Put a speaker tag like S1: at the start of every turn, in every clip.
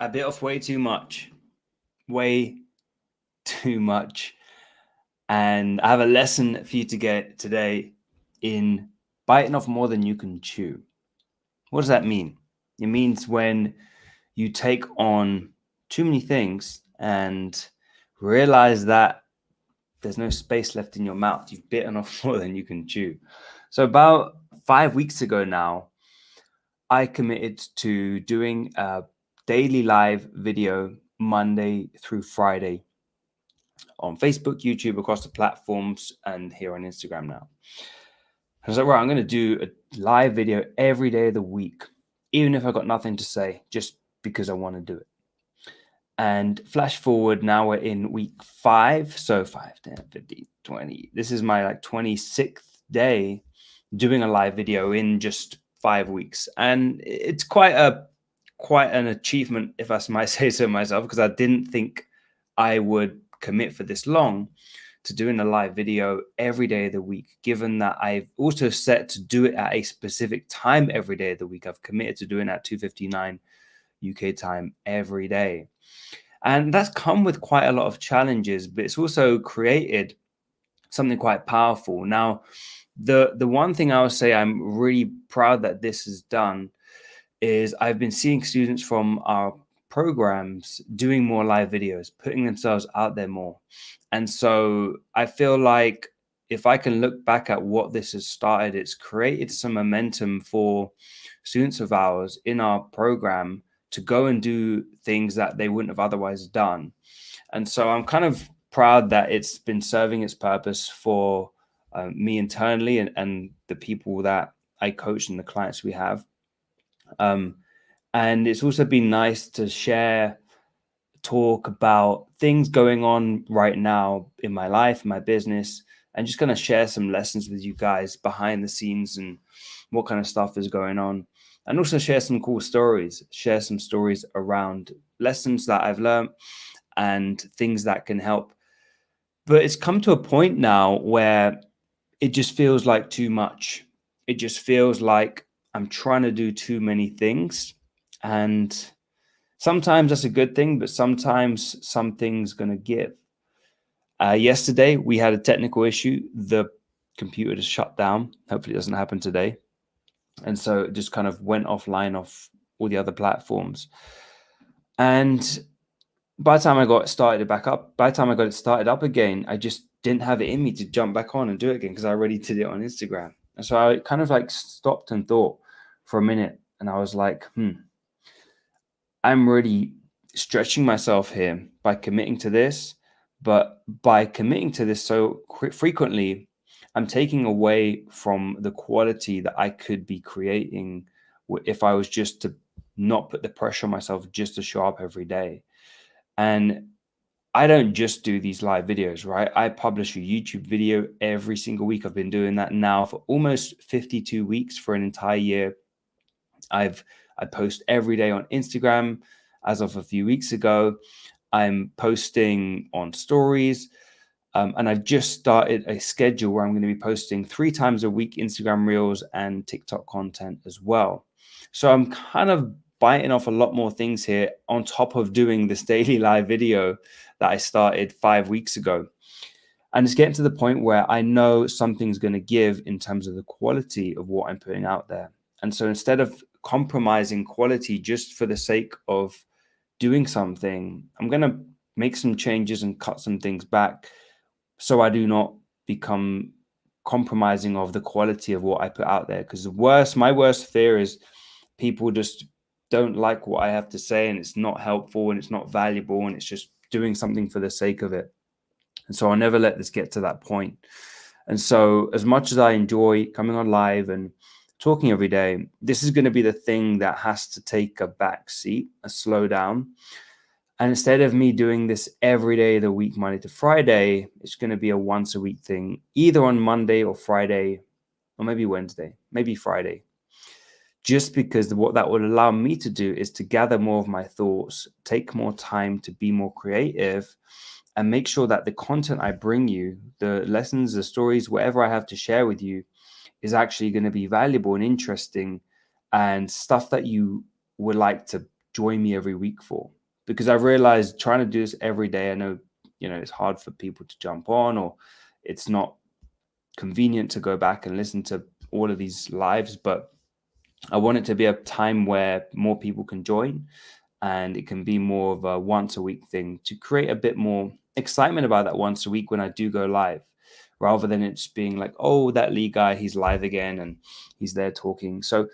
S1: a bit of way too much. Way too much. And I have a lesson for you to get today in biting off more than you can chew. What does that mean? It means when you take on too many things and realize that there's no space left in your mouth. You've bitten off more than you can chew. So about 5 weeks ago now, I committed to doing a daily live video Monday through Friday on Facebook, YouTube, across the platforms, and here on Instagram now. I was like, right, I'm going to do a live video every day of the week, even if I've got nothing to say, just because I want to do it. And flash forward, now we're in week 5. So 5, 10, 15, 20. This is my 26th day doing a live video in just 5 weeks. And it's quite an achievement, if I might say so myself, because I didn't think I would commit for this long to doing a live video every day of the week, given that I've also set to do it at a specific time every day of the week. I've committed to doing it at 2:59 UK time every day. And that's come with quite a lot of challenges, but it's also created something quite powerful. Now, the one thing I would say I'm really proud that this has done is I've been seeing students from our programs doing more live videos, putting themselves out there more. And so I feel like if I can look back at what this has started, it's created some momentum for students of ours in our program to go and do things that they wouldn't have otherwise done. And so I'm kind of proud that it's been serving its purpose for me internally and the people that I coach and the clients we have. And it's also been nice to talk about things going on right now in my life, my business, and just going to share some lessons with you guys behind the scenes and what kind of stuff is going on. And also share some cool stories, share some stories around lessons that I've learned and things that can help. But it's come to a point now where it just feels like too much. It just feels like I'm trying to do too many things. And sometimes that's a good thing, but sometimes something's going to give. Yesterday, we had a technical issue. The computer just shut down. Hopefully it doesn't happen today. And so it just kind of went offline off all the other platforms. And by the time I got it started up again, I just didn't have it in me to jump back on and do it again because I already did it on Instagram. And so I kind of stopped and thought for a minute, and I was like, I'm really stretching myself here by committing to this. But by committing to this so frequently, I'm taking away from the quality that I could be creating if I was just to not put the pressure on myself just to show up every day. And I don't just do these live videos, right? I publish a YouTube video every single week. I've been doing that now for almost 52 weeks for an entire year. I post every day on Instagram. As of a few weeks ago, I'm posting on stories. And I've just started a schedule where I'm going to be posting 3 times a week Instagram Reels and TikTok content as well. So I'm kind of biting off a lot more things here on top of doing this daily live video that I started 5 weeks ago. And it's getting to the point where I know something's going to give in terms of the quality of what I'm putting out there. And so instead of compromising quality just for the sake of doing something, I'm going to make some changes and cut some things back so I do not become compromising of the quality of what I put out there. Because my worst fear is people just don't like what I have to say, and it's not helpful and it's not valuable, and it's just doing something for the sake of it. And so I'll never let this get to that point. And so as much as I enjoy coming on live and talking every day, this is going to be the thing that has to take a back seat, a slow down. And instead of me doing this every day of the week, Monday to Friday, it's going to be a once a week thing, either on Monday or Friday, or maybe Wednesday, maybe Friday. Just because what that will allow me to do is to gather more of my thoughts, take more time to be more creative, and make sure that the content I bring you, the lessons, the stories, whatever I have to share with you, is actually going to be valuable and interesting and stuff that you would like to join me every week for? Because I've realized trying to do this every day, I know, it's hard for people to jump on, or it's not convenient to go back and listen to all of these lives, but I want it to be a time where more people can join, and it can be more of a once a week thing to create a bit more excitement about that once a week when I do go live, rather than it just being like, oh, that Lee guy, he's live again and he's there talking. So I'm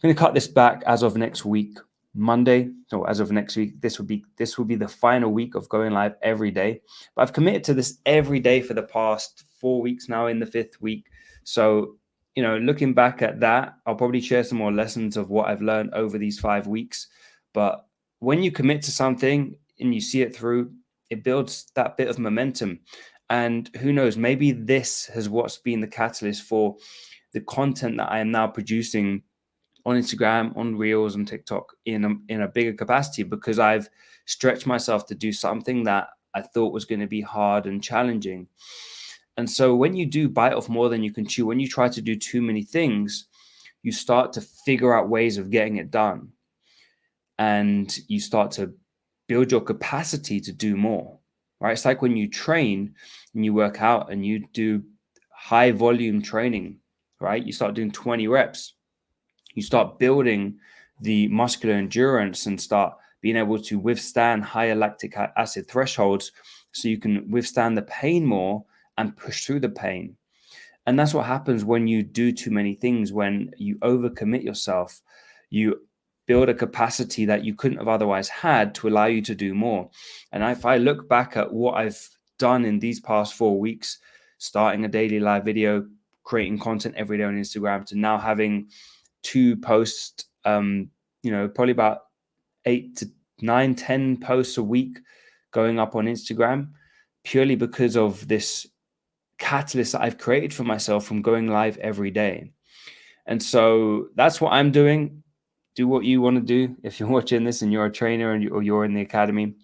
S1: going to cut this back as of next week, Monday. So as of next week, this will be the final week of going live every day. But I've committed to this every day for the past 4 weeks now, in the 5th week. So, looking back at that, I'll probably share some more lessons of what I've learned over these 5 weeks. But when you commit to something and you see it through, it builds that bit of momentum. And who knows, maybe this has what's been the catalyst for the content that I am now producing on Instagram, on Reels, and TikTok in a bigger capacity, because I've stretched myself to do something that I thought was going to be hard and challenging. And so when you do bite off more than you can chew, when you try to do too many things, you start to figure out ways of getting it done. And you start to build your capacity to do more, right? It's like when you train and you work out and you do high volume training, right? You start doing 20 reps. You start building the muscular endurance and start being able to withstand higher lactic acid thresholds, so you can withstand the pain more and push through the pain. And that's what happens when you do too many things. When you overcommit yourself, you build a capacity that you couldn't have otherwise had to allow you to do more. And if I look back at what I've done in these past 4 weeks, starting a daily live video, creating content every day on Instagram, to now having 2 posts, probably about 8 to 9, 10 posts a week going up on Instagram, purely because of this catalyst that I've created for myself from going live every day. And so that's what I'm doing. Do what you want to do if you're watching this and you're a trainer or you're in the academy,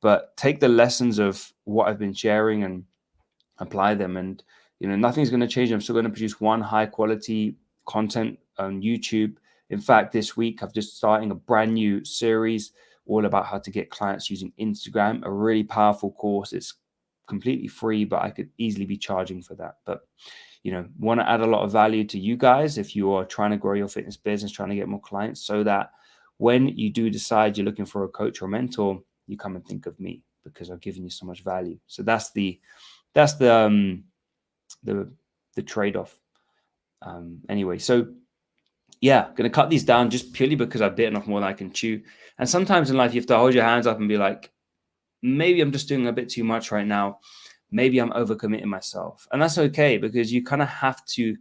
S1: but take the lessons of what I've been sharing and apply them. And nothing's going to change. I'm still going to produce one high quality content on YouTube. In fact, this week I've just starting a brand new series all about how to get clients using Instagram, a really powerful course. It's completely free, but I could easily be charging for that. But want to add a lot of value to you guys if you are trying to grow your fitness business, trying to get more clients, so that when you do decide you're looking for a coach or mentor, you come and think of me, because I've given you so much value. So that's the trade-off. Anyway, so yeah, going to cut these down just purely because I've bitten off more than I can chew. And sometimes in life, you have to hold your hands up and be like, maybe I'm just doing a bit too much right now. Maybe I'm overcommitting myself. And that's okay, because you kind of have to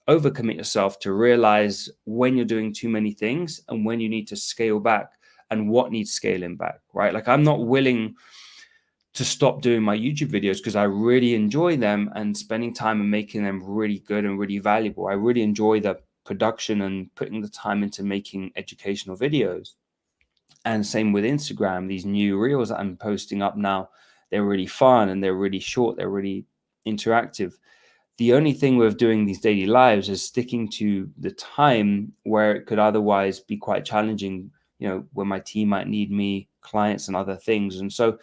S1: overcommit yourself to realize when you're doing too many things and when you need to scale back and what needs scaling back, right? Like, I'm not willing to stop doing my YouTube videos because I really enjoy them and spending time and making them really good and really valuable. I really enjoy the production and putting the time into making educational videos. And same with Instagram, these new reels that I'm posting up now, they're really fun and they're really short, they're really interactive. The only thing with doing these daily lives is sticking to the time where it could otherwise be quite challenging, when my team might need me, clients and other things. And so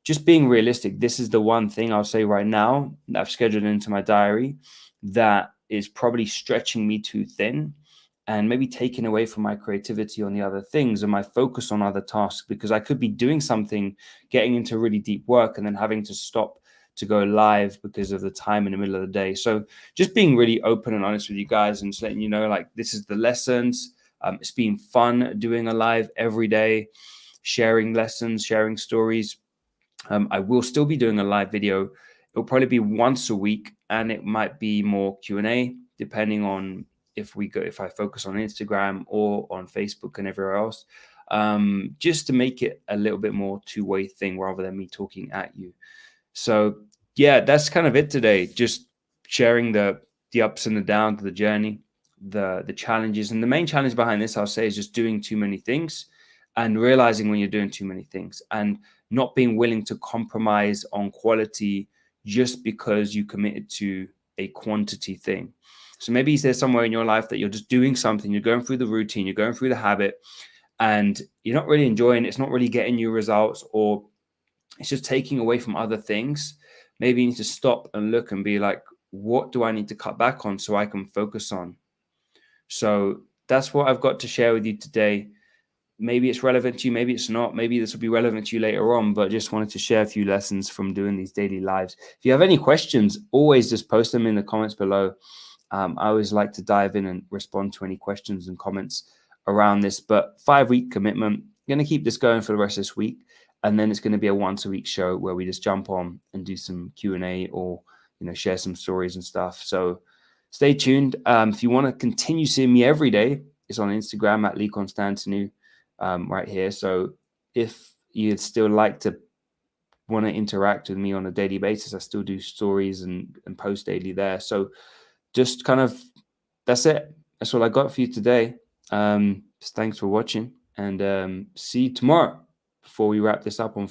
S1: just being realistic, this is the one thing I'll say right now that I've scheduled into my diary that is probably stretching me too thin and maybe taking away from my creativity on the other things and my focus on other tasks, because I could be doing something, getting into really deep work, and then having to stop to go live because of the time in the middle of the day. So just being really open and honest with you guys and just letting you know, like, this is the lessons. It's been fun doing a live every day, sharing lessons, sharing stories. I will still be doing a live video. It'll probably be once a week, and it might be more Q&A, depending on if I focus on Instagram or on Facebook and everywhere else, just to make it a little bit more two-way thing rather than me talking at you. So yeah, that's kind of it today. Just sharing the ups and the downs of the journey, the challenges. And the main challenge behind this, I'll say, is just doing too many things and realizing when you're doing too many things and not being willing to compromise on quality just because you committed to a quantity thing. So maybe there's somewhere in your life that you're just doing something, you're going through the routine, you're going through the habit, and you're not really enjoying it, it's not really getting you results, or it's just taking away from other things, maybe you need to stop and look and be like, what do I need to cut back on so I can focus on? So that's what I've got to share with you today. Maybe it's relevant to you, maybe it's not, maybe this will be relevant to you later on, but just wanted to share a few lessons from doing these daily lives. If you have any questions, always just post them in the comments below. I always like to dive in and respond to any questions and comments around this. But 5-week commitment, I'm going to keep this going for the rest of this week, and then it's going to be a once-a-week show where we just jump on and do some Q&A, or share some stories and stuff. So stay tuned. If you want to continue seeing me every day, it's on Instagram at Lee Constantinu, right here. So if you'd still like to want to interact with me on a daily basis, I still do stories and post daily there. So just kind of, that's it. That's all I got for you today. Thanks for watching, and see you tomorrow before we wrap this up on Friday.